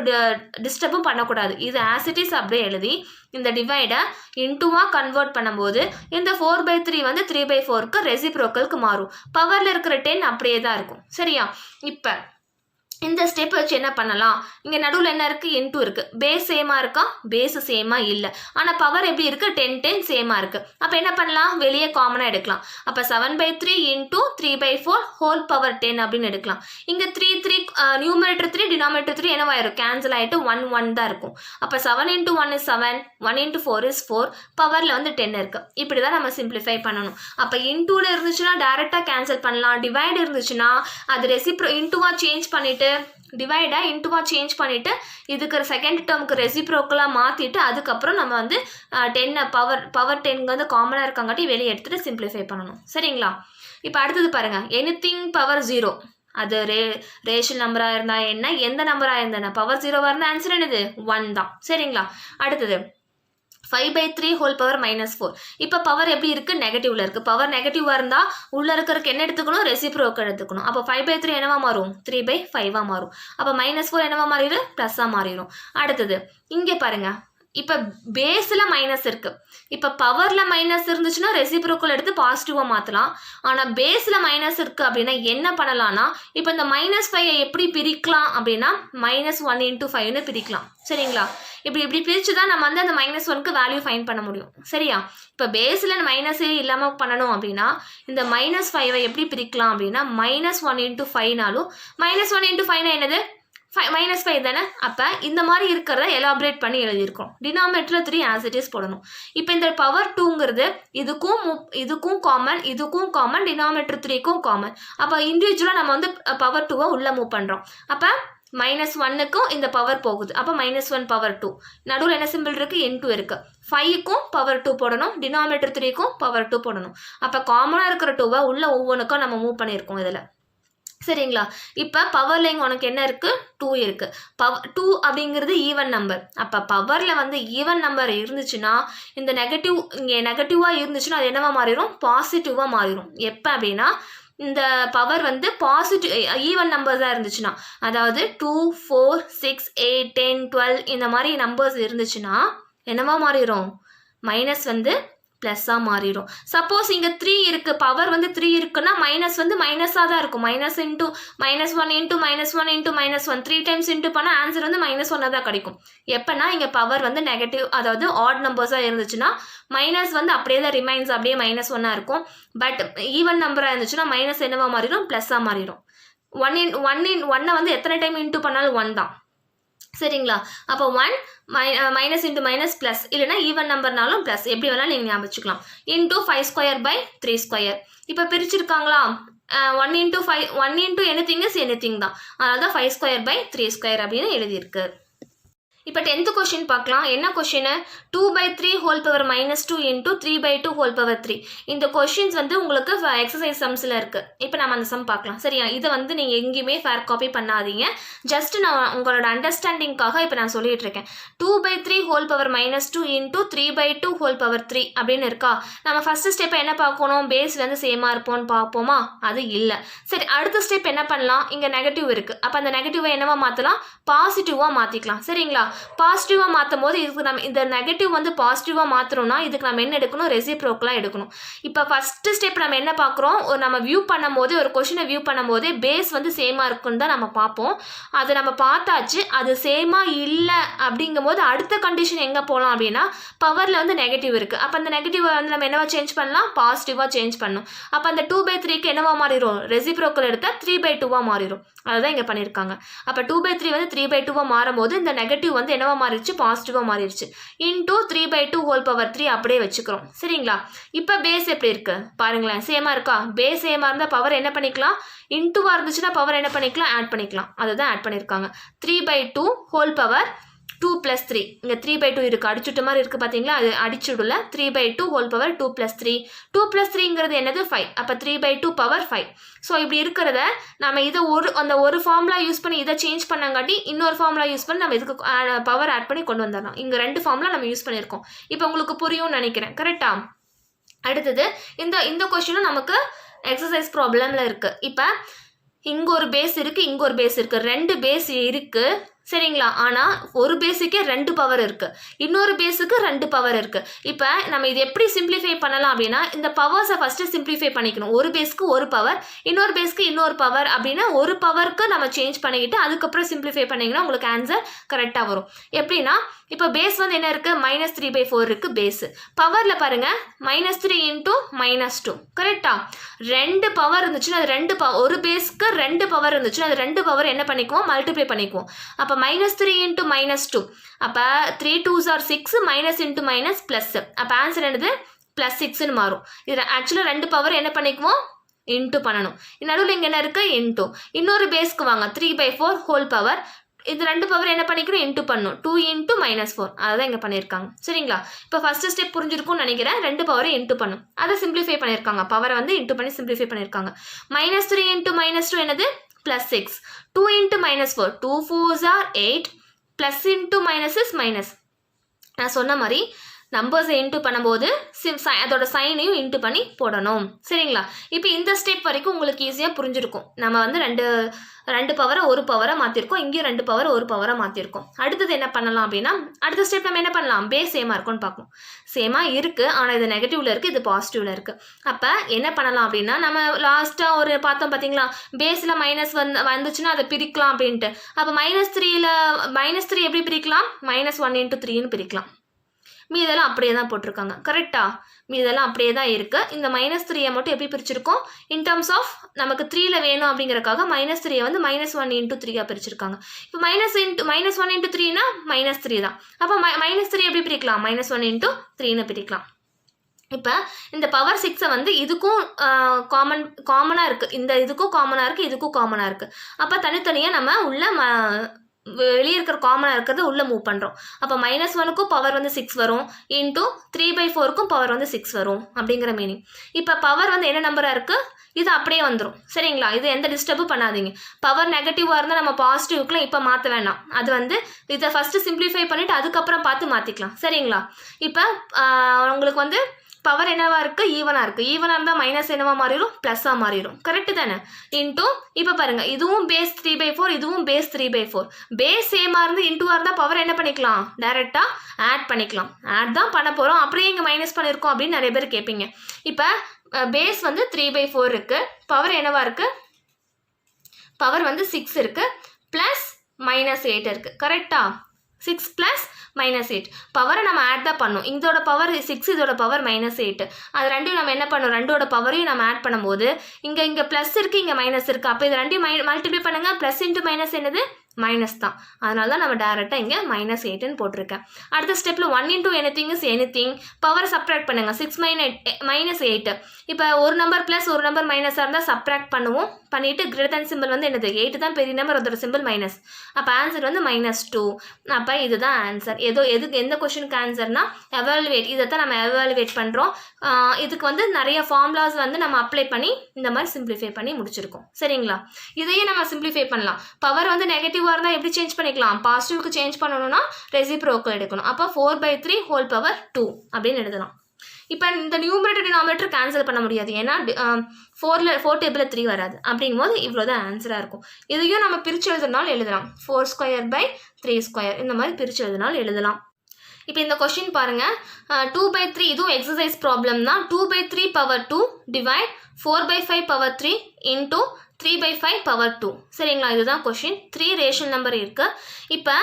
டிஸ்டர்பும் பண்ணக்கூடாது. இது ஆசிட்டிஸ் அப்படியே எழுதி இந்த டிவைடை இன்டூவாக கன்வெர்ட் பண்ணும்போது இந்த 4/3 வந்து 3/4க்கு ரெசிப்ரோக்கலுக்கு மாறும். பவரில் இருக்கிற 10 அப்படியே தான் இருக்கும். சரியா? இப்போ இந்த ஸ்டெப் வச்சு என்ன பண்ணலாம், இங்கே நடுவில் என்ன இருக்குது, இன்டூ இருக்குது, பேஸ் சேமாக இருக்கா, பேஸு சேமாக இல்லை, ஆனால் பவர் எப்படி இருக்குது, 10 10 சேமாக இருக்குது. அப்போ என்ன பண்ணலாம், வெளியே காமனாக எடுக்கலாம். அப்போ 7/3 இன்டூ 3/4 ஹோல் பவர் 10 அப்படின்னு எடுக்கலாம். இங்கே 3 3 நியூமரேட்டர் 3 டினாமினேட்டர் 3 என்னவாயிரும், கேன்சல் ஆகிட்டு 1 1 தான் இருக்கும். அப்போ 7 × 1 is 7, 1 × 4 is 4, பவரில் வந்து 10 இருக்குது. இப்படி தான் நம்ம சிம்பிளிஃபை பண்ணணும். அப்போ இன்டூவில் இருந்துச்சுன்னா டேரெக்டாக கேன்சல் பண்ணலாம், டிவைட் இருந்துச்சுன்னா அது இன்டூவாக சேஞ்ச் பண்ணிவிட்டு டிவைடா இன்டூவா சேஞ்ச் பண்ணிவிட்டு இதுக்கு செகண்ட் டேர்முக்கு ரெசிப்ரோக்கலாக மாற்றிட்டு அதுக்கப்புறம் நம்ம வந்து 10 பவர் 10 வந்து காமனாக இருக்காங்காட்டி வெளியே எடுத்துகிட்டு சிம்பிளிஃபை பண்ணணும். சரிங்களா? இப்போ அடுத்தது பாருங்கள், எனிதிங் பவர் 0, அது ரேஷனல் நம்பராக இருந்தால் என்ன, எந்த நம்பராக இருந்தா பவர் 0வாக இருந்தால் ஆன்சர் என்னது 1 தான். சரிங்களா? அடுத்தது 5/3 ஹோல் பவர் -4. இப்போ பவர் எப்படி இருக்குது, நெகட்டிவில் இருக்குது. பவர் நெகட்டிவாக இருந்தால் உள்ளே இருக்கிறதுக்கு என்ன எடுத்துக்கணும், ரெசிப்ரோக்கல் எடுத்துக்கணும். அப்போ 5/3 என்னவா மாறும், 3/5 மாறும். அப்போ -4 என்னவா மாறிடும், ப்ளஸ்ஸாக மாறிடும். அடுத்தது இங்கே பாருங்கள், இப்போ பேஸில் மைனஸ் இருக்குது. இப்போ பவரில் மைனஸ் இருந்துச்சுன்னா ரெசிப்ரோக்கல் எடுத்து பாசிட்டிவாக மாற்றலாம். ஆனால் பேஸில் மைனஸ் இருக்குது அப்படின்னா என்ன பண்ணலான்னா, இப்போ இந்த -5 எப்படி பிரிக்கலாம் அப்படின்னா -1 × 5ன்னு பிரிக்கலாம். சரிங்களா? இப்படி பிரித்து தான் நம்ம வந்து அந்த -1க்கு வேல்யூ ஃபைன் பண்ண முடியும். சரியா? இப்போ பேஸில் மைனஸே இல்லாமல் பண்ணணும் அப்படின்னா இந்த -5 எப்படி பிரிக்கலாம் அப்படின்னா -1 × 5னாலும் -1 × 5 என்னது -5 தானே. அப்போ இந்த மாதிரி இருக்கிறத எலாபரேட் பண்ணி எழுதியிருக்கோம். டினாமினேட்டரில் 3 ஆஸ் இட் இஸ் போடணும். இப்போ இந்த பவர் 2ங்கிறது இதுக்கும் காமன், இதுக்கும் காமன், டினாமினேட்டர் 3க்கும் காமன். அப்போ இண்டிவிஜுவலாக நம்ம வந்து பவர் 2வை உள்ளே மூவ் பண்ணுறோம். அப்போ -1க்கும் இந்த பவர் போகுது. அப்போ -1 பவர் 2, நடுவில் என்ன சிம்பிள் இருக்குது, இன்டூ இருக்குது. 5க்கும் பவர் 2 போடணும், டினாமினேட்டர் 3க்கும் பவர் 2 போடணும். அப்போ காமனாக இருக்கிற 2வை உள்ள ஒவ்வொன்றுக்கும் நம்ம மூவ் பண்ணியிருக்கோம் இதில். சரிங்களா? இப்போ பவரில் இங்கே உனக்கு என்ன இருக்குது, 2 இருக்குது. 2 அப்படிங்கிறது ஈவன் நம்பர். அப்போ பவரில் வந்து ஈவன் நம்பர் இருந்துச்சுன்னா இந்த நெகட்டிவ் இங்கே நெகட்டிவாக இருந்துச்சுன்னா அது என்னவா மாறிடும், பாசிட்டிவாக மாறிடும். எப்போ அப்படின்னா இந்த பவர் வந்து பாசிட்டிவ் ஈவன் நம்பர்ஸாக இருந்துச்சுன்னா, அதாவது 2 4 6 8 10 12 இந்த மாதிரி நம்பர்ஸ் இருந்துச்சுன்னா என்னவா மாறிடும், மைனஸ் வந்து ப்ளஸ்ஸாக மாறிடும். சப்போஸ் இங்கே 3 இருக்குது, பவர் வந்து 3 இருக்குன்னா மைனஸ் வந்து மைனஸாக தான் இருக்கும். -1 × -1 × -1 3 டைம்ஸ் இன்ட்டு பண்ணால் ஆன்சர் வந்து -1 தான் கிடைக்கும். எப்போனா இங்கே பவர் வந்து நெகட்டிவ், அதாவது ஆட் நம்பர்ஸாக இருந்துச்சுன்னா மைனஸ் வந்து அப்படியே தான் ரிமைன்ஸ், அப்படியே -1 இருக்கும். பட் ஈவன் நம்பராக இருந்துச்சுன்னா மைனஸ் என்னவா மாறிடும், ப்ளஸ்ஸாக மாறிடும். 1 வந்து எத்தனை டைம் இன்ட்டு பண்ணாலும் 1 தான். சரிங்களா? அப்போ 1 மைனஸ் இன்ட்டு மைனஸ் ப்ளஸ், இல்லைனா ஈவன் நம்பர்னாலும் ப்ளஸ், எப்படி வேணாலும் நீங்கள் ஞாபகம் வச்சுக்கலாம். இன்ட்டு 5² / 3². இப்போ பிரிச்சிருக்காங்களா, 1 × 5 1 × anything is anything தான். அதனால தான் 5² / 3² அப்படின்னு எழுதியிருக்கு. இப்போ 10th கொஷின் பார்க்கலாம். என்ன question, 2/3 whole power -2 into 3/2 whole power 3. இந்த கொஷின்ஸ் வந்து உங்களுக்கு எக்ஸசைஸ் சம்ஸில் இருக்குது. இப்போ நம்ம அந்த சம் பார்க்கலாம். சரியா? இதை வந்து நீங்கள் எங்கேயுமே ஃபேர் காப்பி பண்ணாதீங்க. ஜஸ்ட் நான் உங்களோட அண்டர்ஸ்டாண்டிங்காக இப்போ நான் சொல்லிட்டு இருக்கேன். 2/3 whole power -2 into 3/2 whole power 3 அப்படின்னு இருக்கா. நம்ம ஃபஸ்ட்டு ஸ்டெப்பை என்ன பார்க்கணும், பேஸ் வந்து சேமாக இருப்போம்னு பார்ப்போமா, அது இல்லை. சரி, அடுத்த ஸ்டெப் என்ன பண்ணலாம், இங்கே நெகட்டிவ் இருக்குது. அப்போ அந்த நெகட்டிவை என்னவா மாற்றலாம், பாசிட்டிவாக மாற்றிக்கலாம். சரிங்களா? பாசிட்டிவாக மாற்றும் போது இதுக்கு நம்ம இந்த நெகட்டிவ் வந்து பாசிட்டிவாக மாற்றணும்னா இதுக்கு நம்ம என்ன எடுக்கணும், ரெசிப்ரோக்கலாக எடுக்கணும். இப்போ ஃபஸ்ட்டு ஸ்டெப் நம்ம என்ன பார்க்குறோம், நம்ம வியூ பண்ணும்போது ஒரு கொஷினை வியூ பண்ணும்போதே பேஸ் வந்து சேமாக இருக்குன்னு தான் நம்ம பார்ப்போம். அதை நம்ம பார்த்தாச்சு. அது சேமாக இல்லை அப்படிங்கும்போது அடுத்த கண்டிஷன் எங்கே போகலாம் அப்படின்னா பவரில் வந்து நெகட்டிவ் இருக்குது. அப்போ அந்த நெகட்டிவை வந்து நம்ம என்னவா சேஞ்ச் பண்ணலாம், பாசிட்டிவாக சேஞ்ச் பண்ணணும். அப்போ அந்த 2/3க்கு என்னவா மாறிடும், ரெசிப்ரோக்கல் எடுத்தால் 3/2 மாறிடும். அதுதான் இங்கே பண்ணியிருக்காங்க. அப்போ 2/3 வந்து 3/2 மாறும்போது இந்த நெகட்டிவ் வந்து என்னவா மாறிடுச்சு, பாசிட்டிவாக மாறிடுச்சு. இன்டூ 3/2 ஹோல் பவர் 3 அப்படியே வச்சுக்கிறோம். சரிங்களா? இப்போ பேஸ் எப்படி இருக்குது பாருங்களேன், சேமாக இருக்கா. பேஸ் சேமாக இருந்தால் பவர் என்ன பண்ணிக்கலாம், இன்டூவாக இருந்துச்சுன்னா பவர் என்ன பண்ணிக்கலாம், ஆட் பண்ணிக்கலாம். அதுதான் ஆட் பண்ணியிருக்காங்க. 3/2 ஹோல் பவர் 2 + 3. இங்கே 3/2 இருக்குது, அடிச்சுட்ட மாதிரி இருக்குது பார்த்தீங்களா, அது அடிச்சுடல. 3/2 ஹோல் பவர் 2 + 3. 2 + 3ங்கிறது என்னது, 5. அப்போ 3/2 பவர் 5. ஸோ இப்படி இருக்கிறத நம்ம இதை அந்த ஒரு ஃபார்முலா யூஸ் பண்ணி இதை சேஞ்ச் பண்ணங்காட்டி இன்னொரு ஃபார்முலா யூஸ் பண்ணி நம்ம இதுக்கு பவர் ஆட் பண்ணி கொண்டு வந்துடலாம். இங்கே 2 ஃபார்முலா நம்ம யூஸ் பண்ணியிருக்கோம். இப்போ உங்களுக்கு புரியும்னு நினைக்கிறேன். கரெக்டாக? அடுத்தது இந்த கொஸ்டினும் நமக்கு எக்ஸசைஸ் ப்ராப்ளமில் இருக்குது. இப்போ இங்கே ஒரு பேஸ் இருக்குது, இங்கே ஒரு பேஸ் இருக்குது, 2 பேஸ் இருக்குது. சரிங்களா? ஆனால் ஒரு பேஸுக்கே 2 பவர் இருக்குது, இன்னொரு பேஸுக்கு 2 பவர் இருக்குது. இப்போ நம்ம இது எப்படி சிம்பிளிஃபை பண்ணலாம் அப்படின்னா, இந்த பவர்ஸை ஃபஸ்ட்டு சிம்பிளிஃபை பண்ணிக்கணும். ஒரு பேஸ்க்கு ஒரு பவர், இன்னொரு பேஸ்க்கு இன்னொரு பவர் அப்படின்னா ஒரு பவருக்கு நம்ம சேஞ்ச் பண்ணிக்கிட்டு அதுக்கப்புறம் சிம்பிளிஃபை பண்ணிங்கன்னா உங்களுக்கு ஆன்சர் கரெக்டாக வரும். எப்படின்னா இப்போ பேஸ் வந்து என்ன இருக்குது, -3/4 இருக்குது பேஸு. பவரில் பாருங்கள் -3 × -2 கரெக்டாக. 2 பவர் இருந்துச்சுன்னா அது 2 ஒரு பேஸ்க்கு 2 பவர் இருந்துச்சுன்னா அது 2 பவர் என்ன பண்ணிக்குவோம், மல்டிப்ளை பண்ணிக்குவோம். அப்போ -3 × -2 அப்போ 3 2s are 6 minus into minus plus. அப்போ ஆன்சர் என்னது +6ன்னு மாறும். இது ஆக்சுவலாக 2 பவர் என்ன பண்ணிக்குவோம், இன்ட்டு பண்ணணும். நடுவில் இங்கே என்ன இருக்குது, இன்ட்டு. இன்னொரு பேஸ்க்கு வாங்க 3/4 ஹோல் பவர். இது 2 பவர் என்ன பண்ணிக்கணும், இன்ட்டு பண்ணணும். 2 × -4 அதுதான் இங்கே பண்ணியிருக்காங்க. சரிங்களா? இப்போ ஃபஸ்ட்டு ஸ்டெப் புரிஞ்சிருக்கும்னு நினைக்கிறேன். 2 பவரை இன்ட்டு பண்ணும், அதை சிம்பிளிஃபை பண்ணியிருக்காங்க. பவரை வந்து இன்ட்டு பண்ணி சிம்பிளிஃபை பண்ணியிருக்காங்க. -3 × -2 என்னது +6. 2 × -4 2 4s are 8. Plus into minus is minus. நான் சொன்ன மாதிரி நம்பர்ஸை இன்ட்டு பண்ணும்போது அதோட சைனையும் இன்ட்டு பண்ணி போடணும். சரிங்களா? இப்போ இந்த ஸ்டெப் வரைக்கும் உங்களுக்கு ஈஸியாக புரிஞ்சிருக்கும். நம்ம வந்து ரெண்டு பவரை ஒரு பவரை மாற்றிருக்கோம், இங்கேயும் 2 பவர் ஒரு பவரை மாற்றிருக்கோம். அடுத்தது என்ன பண்ணலாம் அப்படின்னா, அடுத்த ஸ்டெப் நம்ம என்ன பண்ணலாம், பேஸ் சேமாக இருக்கும்னு பார்க்கணும். சேமாக இருக்குது, ஆனால் இது நெகட்டிவில் இருக்குது, இது பாசிட்டிவில் இருக்குது. அப்போ என்ன பண்ணலாம் அப்படின்னா, நம்ம லாஸ்ட்டாக ஒரு பார்த்தோம் பார்த்தீங்களா, பேஸில் மைனஸ் வந்துச்சுன்னா அதை பிரிக்கலாம் அப்படின்ட்டு. அப்போ -3 எப்படி பிரிக்கலாம், -1 × 3ன்னு பிரிக்கலாம். மீதெல்லாம் அப்படியே தான் போட்டிருக்காங்க. கரெக்டாக மீதெல்லாம் அப்படியே தான் இருக்குது. இந்த -3 மட்டும் எப்படி பிரிச்சிருக்கோம், இன் டர்ம்ஸ் ஆஃப் நமக்கு 3ல் வேணும் அப்படிங்கிறக்காக -3 வந்து -1 × 3 பிரிச்சிருக்காங்க. இப்போ -1 × 3னா -3 தான். அப்போ -3 எப்படி பிரிக்கலாம், -1 × 3ன்னு பிரிக்கலாம். இப்போ இந்த பவர் 6 வந்து இதுக்கும் காமனாக இருக்குது, இந்த இதுக்கும் காமனாக இருக்குது, இதுக்கும் காமனாக இருக்குது. அப்போ தனித்தனியாக நம்ம உள்ள வெளியே இருக்கிற காமனாக இருக்கிறத உள்ளே மூவ் பண்ணுறோம். அப்போ -1க்கும் பவர் வந்து 6 வரும், இன்ட்டு 3/4க்கும் பவர் வந்து 6 வரும் அப்படிங்கிற மீனிங். இப்போ பவர் வந்து என்ன நம்பராக இருக்குது, இது அப்படியே வந்துடும். சரிங்களா? இது எந்த டிஸ்டர்பும் பண்ணாதீங்க. பவர் நெகட்டிவாக இருந்தால் நம்ம பாசிட்டிவ்க்குலாம் இப்போ மாற்ற வேணாம். அது வந்து இதை ஃபஸ்ட்டு சிம்பிளிஃபை பண்ணிவிட்டு அதுக்கப்புறம் பார்த்து மாற்றிக்கலாம். சரிங்களா? இப்போ உங்களுக்கு வந்து பவர் என்னவா இருக்குது, ஈவனாக இருக்குது. ஈவனாக இருந்தால் மைனஸ் என்னவாக மாறிடும், ப்ளஸ்ஸாக மாறிடும். கரெக்டு தானே? இன்ட்டு இப்போ பாருங்கள், இதுவும் பேஸ் 3/4, இதுவும் பேஸ் 3/4. பேஸ் சேமாக இருந்து இன்ட்டுவாக இருந்தால் பவர் என்ன பண்ணிக்கலாம், டைரெக்டாக ஆட் பண்ணிக்கலாம். ஆட் தான் பண்ண போகிறோம், அப்படியே இங்கே மைனஸ் பண்ணியிருக்கோம் அப்படின்னு நிறைய பேர் கேட்பீங்க. இப்போ பேஸ் வந்து 3/4 இருக்குது, பவர் என்னவா இருக்குது, பவர் வந்து 6 இருக்குது, ப்ளஸ் -8 இருக்குது. கரெக்டாக? 6 + -8 பவரை நம்ம ஆட் தான் பண்ணோம். இதோட பவர் 6, இதோட பவர் -8. அது ரெண்டையும் நம்ம என்ன பண்ணோம், ரெண்டோட பவரையும் நம்ம ஆட் பண்ணும்போது இங்கே ப்ளஸ் இருக்குது, இங்கே மைனஸ் இருக்குது. அப்போ இது ரெண்டையும் மல்டிப்ளை பண்ணுங்கள். ப்ளஸ் இன்ட்டு மைனஸ் என்னது, மைனஸ் தான். அதனால தான் நம்ம டேரெக்டாக இங்கே -8ன்னு போட்டிருக்கேன். அடுத்த ஸ்டெப்பில் 1 × anything is anything. Power subtract பண்ணுங்கள். 6 - 8. இப்போ ஒரு நம்பர் ப்ளஸ் ஒரு நம்பர் மைனஸாக இருந்தால் சப்ராக்ட் பண்ணுவோம். பண்ணிவிட்டு கிரேட்டர் தேன் சிம்பிள் வந்து என்னது, 8 தான் பெரிய நம்பர், அதோட சிம்பிள் மைனஸ். அப்போ ஆன்சர் வந்து -2. அப்போ இதுதான் ஆன்சர். எந்த கொஷனுக்கு ஆன்சர்னா எவாலுவேட். இதை தான் நம்ம எவாலுவேட் பண்ணுறோம். இதுக்கு வந்து நிறைய ஃபார்முலாஸ் வந்து நம்ம அப்ளை பண்ணி இந்த மாதிரி சிம்பிளிஃபை பண்ணி முடிச்சிருக்கோம். சரிங்களா? இதையே நம்ம சிம்பிளிஃபை பண்ணலாம். பவர் வந்து நெகட்டிவ் இருந்தால் எப்படி சேஞ்ச் பண்ணிக்கலாம், பாசிட்டிவ்க்கு சேஞ்ச் பண்ணணும்னா ரெசிப்ரோக்கல் எடுக்கணும். அப்போ 4/3 ஹோல் பவர் 2 அப்படின்னு எழுதலாம். இப்போ இந்த நியூமரேட்டர் டினாமினேட்டர் கேன்சல் பண்ண முடியாது, ஏன்னா 4 டேபிளில் 3 வராது. அப்படிங்கும் போது இவ்வளோதான் ஆன்சராக இருக்கும். இதையும் நம்ம பிரித்து எழுதுனாலும் எழுதலாம். 4² / 3², இந்த மாதிரி பிரித்து எழுதுனாலும் எழுதலாம். இப்போ இந்த கொஷின் பாருங்கள், 2/3 இதுவும் எக்ஸசைஸ் ப்ராப்ளம் தான். 2/3 power 2 divide 4/5 power 3 into 3/5 power 2. சரிங்களா? இதுதான் கொஷின். 3 ரேஷனல் நம்பர் இருக்குது. இப்போ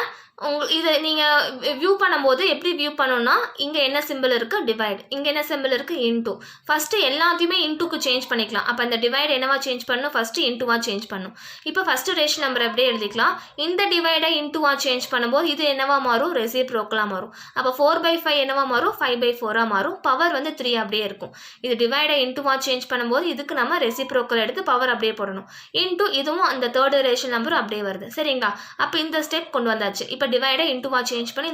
இதை நீங்கள் வியூ பண்ணும்போது எப்படி வியூ பண்ணணும்னா, இங்கே என்ன சிம்பிள் இருக்குது, டிவைட். இங்கே என்ன சிம்பிள் இருக்குது, இன்ட்டு. ஃபஸ்ட்டு எல்லாத்தையுமே இன்ட்டுக்கு சேஞ்ச் பண்ணிக்கலாம். அப்போ இந்த டிவைட் என்னவா சேஞ்ச் பண்ணணும், ஃபஸ்ட்டு இன்ட்டுவாக சேஞ்ச் பண்ணணும். இப்போ ஃபஸ்ட்டு ரேஷன் நம்பர் அப்படியே எழுதிக்கலாம். இந்த டிவைடை இன்ட்டுவாக சேஞ்ச் பண்ணும்போது இது என்னவா மாறும், ரெசிப்ரோக்கலாக மாறும். அப்போ 4/5 என்னவா மாறும், 5/4 மாறும். பவர் வந்து 3 அப்படியே இருக்கும். இது டிவைடை இன்ட்டுவாக சேஞ்ச் பண்ணும்போது இதுக்கு நம்ம ரெசிப்ரோக்கல் எடுத்து பவர் அப்படியே போடணும். இன்ட்டு இதுவும் அந்த தேர்ட் ரேஷன் நம்பர் அப்படியே வருது. சரிங்களா? அப்போ இந்த ஸ்டெப் கொண்டு வந்தாச்சு. இப்போ டிவைடை இன்ட்டுவா சேஞ்ச் பண்ணி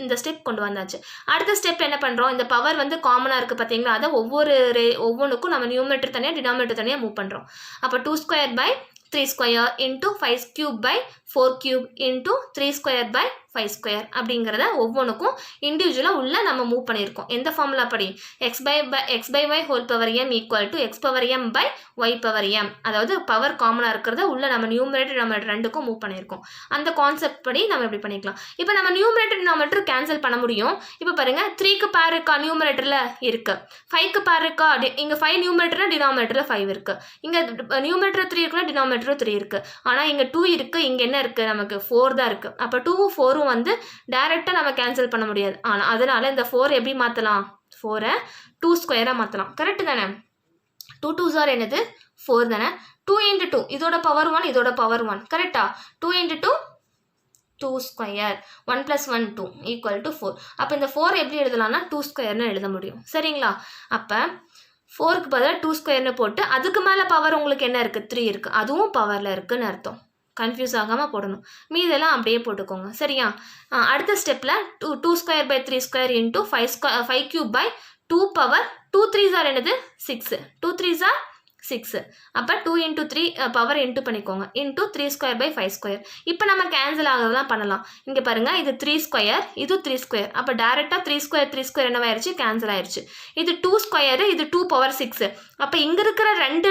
இந்த ஸ்டெப் கொண்டு வந்தாச்சு. அடுத்த ஸ்டெப் என்ன பண்ணுறோம், இந்த பவர் வந்து காமனாக இருக்குது பார்த்தீங்களா, அதை ஒவ்வொன்றுக்கும் நம்ம நியூமரேட்டர் தனியாக டினாமினேட்டர் தனியாக மூவ் பண்ணுறோம். அப்போ 2² / 3² இன்ட்டு 5³ / 4³ இன்ட்டு 3² / 5 ஸ்கொயர் அப்படிங்கிறத ஒவ்வொன்றுக்கும் இண்டிவிஜுவலாக உள்ள நம்ம மூவ் பண்ணியிருக்கோம். எந்த ஃபார்முலா படி? x by y whole power m equal to x power m by y power m. அதாவது பவர் காமனாக இருக்கிறத உள்ள நம்ம நியூமரேட்டர் டினாமினேட்டர் ரெண்டுக்கும் மூவ் பண்ணியிருக்கோம். அந்த கான்செப்ட் படி நம்ம எப்படி பண்ணிக்கலாம். இப்போ நம்ம நியூமரேட்டர் டினாமினேட்டர் கேன்சல் பண்ண முடியும். இப்போ பாருங்க 3க்கு பேர் இருக்கா நியூமரேட்டரில் இருக்கு, 5க்கு பேர் இருக்கா, இங்கே 5 நியூமரேட்டர்னா டினாமினேட்டரில் 5 இருக்கு, இங்கே நியூமரேட்டர் 3 இருக்குன்னா டினாமினேட்டர் 3 இருக்கு. ஆனால் இங்கே 2 இருக்கு, இங்கே என்ன இருக்கு, நமக்கு 4 தான் இருக்கு. அப்போ 2ம் 4ம் வந்து டைரெக்டாக நம்ம கேன்சல் பண்ண முடியாது. ஆனால் அதனால இந்த 4 எப்படி மாற்றலாம்? 4ஐ 2 ஸ்கொயராக மாற்றலாம். கரெக்டு தானே? 2 2s ஆர் என்னது? 4 தானே? 2 into 2 இதோட பவர் 1 இதோட பவர் 1 கரெக்டா? 2 into 2 2 ஸ்கொயர் 1 + 1 2 ஈக்குவல் டு 4. அப்போ இந்த 4 எப்படி எழுதலாம்னா 2 ஸ்கொயர்னு எழுத முடியும். சரிங்களா? அப்போ 4க்கு பதிலாக 2 ஸ்கொயர்னு போட்டு அதுக்கு மேலே பவர் உங்களுக்கு என்ன இருக்குது? 3 இருக்குது. அதுவும் பவரில் இருக்குதுன்னு அர்த்தம். கன்ஃபியூஸ் ஆகாமல் போடணும். மீதெல்லாம் அப்படியே போட்டுக்கோங்க. சரியா? அடுத்த ஸ்டெப்பில் 2 square by 3 square into 5 cube by 2 power 2 3s are என்னது? 6. 2 3s ஆர் 6. அப்போ 2 into 3 பவர் இன்ட்டு பண்ணிக்கோங்க. Into 3 square by 5 square. இப்போ நம்ம கேன்சல் ஆகிறதுலாம் பண்ணலாம். இங்கே பாருங்கள், இது 3 ஸ்கொயர், இது 3 ஸ்கொயர். அப்போ டேரெக்டாக 3 ஸ்கொயர் என்னவாயிருச்சு? கேன்சல் ஆயிடுச்சு. இது 2 ஸ்கொயரு, இது 2 பவர் 6. அப்போ இங்கே இருக்கிற ரெண்டு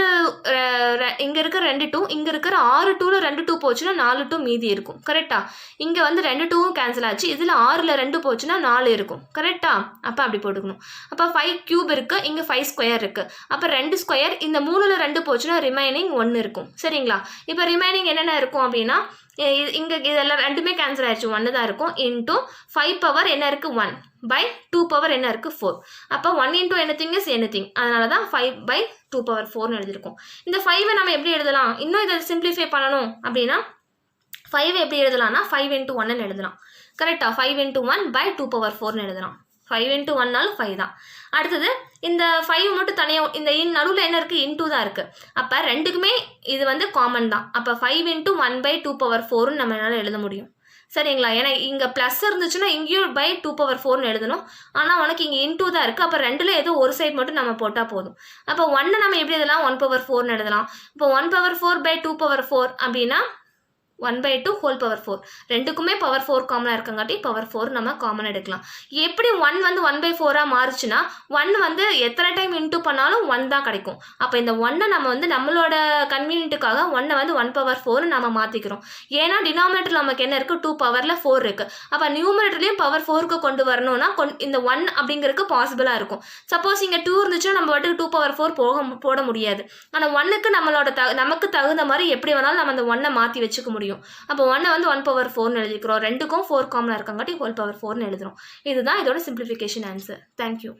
2, இங்கே இருக்கிற 6 2ல் 2 2 போச்சுன்னா 4 2 மீதி இருக்கும். கரெக்டா? இங்கே வந்து 2 2வும் கேன்சல் ஆச்சு. இதில் 6ல் 2 போச்சுன்னா 4 இருக்கும். கரெக்டா? அப்போ அப்படி போட்டுக்கணும். அப்போ 5 கியூப் இருக்குது, இங்கே 5 ஸ்கொயர் இருக்குது. அப்போ 2 ஸ்கொயர், இந்த 3ல் 2 போச்சுன்னா ரிமைனிங் 1 இருக்கும். சரிங்களா? இப்போ ரிமைனிங் என்னென்ன இருக்கும் அப்படின்னா இங்கே இதெல்லாம் ரெண்டுமே கேன்சல் ஆயிடுச்சு, 1 தான் இருக்கும். இன்ட்டு 5 பவர் என்ன இருக்குது? 1 பை 2 பவர் என்ன இருக்குது? 4. அப்போ 1 into anything is anything. அதனால தான் 5 by 2 power 4னு எழுதியிருக்கோம். இந்த 5ஐ நம்ம எப்படி எழுதலாம்? இன்னும் இதை சிம்பிளிஃபை பண்ணணும் அப்படின்னா 5 எப்படி எழுதலாம்னா 5 into 1ன்னு எழுதலாம். கரெக்டா? 5 into 1 by 2 power 4னு எழுதலாம். 5 into 1னாலும் 5 தான். அடுத்தது இந்த 5 மட்டும் தனியாக இந்த நடுவில் என்ன இருக்குது? இன்டூ தான் இருக்குது. அப்போ ரெண்டுக்குமே இது வந்து காமன் தான். அப்போ 5 into 1 by 2 power 4ன்னு நம்மளால எழுத முடியும். சரிங்களா? ஏன்னா இங்கே ப்ளஸ் இருந்துச்சுன்னா இங்கேயும் பை 2 power 4ன்னு எழுதணும். ஆனால் உனக்கு இங்கே இன்டூ தான் இருக்குது. அப்போ ரெண்டில் ஏதோ ஒரு சைடு மட்டும் நம்ம போட்டால் போதும். அப்போ 1 நம்ம எப்படி எழுதலாம்? 1 power 4ன்னு எழுதலாம். இப்போ 1 power 4 by 2 power 4 அப்படின்னா 1 by 2 whole power 4. ரெண்டுக்குமே பவர் 4 காமனாக இருக்கங்காட்டி பவர் 4 நம்ம காமன் எடுக்கலாம். எப்படி 1 வந்து 1 by 4ஆக மாறுச்சுன்னா 1 வந்து எத்தனை டைம் இன்டூ பண்ணாலும் 1 தான் கிடைக்கும். அப்போ இந்த 1ஐ நம்ம வந்து நம்மளோட கன்வீனியன்ட்டுக்காக 1ஐ வந்து 1 power 4 நம்ம மாற்றிக்கிறோம். ஏன்னா டினாமினேட்டர் நமக்கு என்ன இருக்குது? 2 பவரில் 4 இருக்குது. அப்போ நியூமரேட்டர்லேயும் பவர் 4க்கு கொண்டு வரணும்னா இந்த 1 அப்படிங்கிறதுக்கு பாசிபிளாக இருக்கும். சப்போஸ் இங்கே 2 இருந்துச்சுன்னா நம்ம வாட்டுக்கு 2 power 4 போட முடியாது. ஆனால் 1க்கு நமக்கு தகுந்த மாதிரி எப்படி வேணாலும் நம்ம அந்த 1ஐ மாற்றி வச்சுக்க முடியும். அப்போ 1 வந்து 1 power 4ன்னு எழுதிக்கிறோம். ரெண்டுக்கும் 4 காமனாக இருக்கங்காட்டி ஹோல் பவர் 4ன்னு எழுதுறோம். இதுதான் இதோட சிம்பிளிஃபிகேஷன் ஆன்சர். தேங்க்யூ.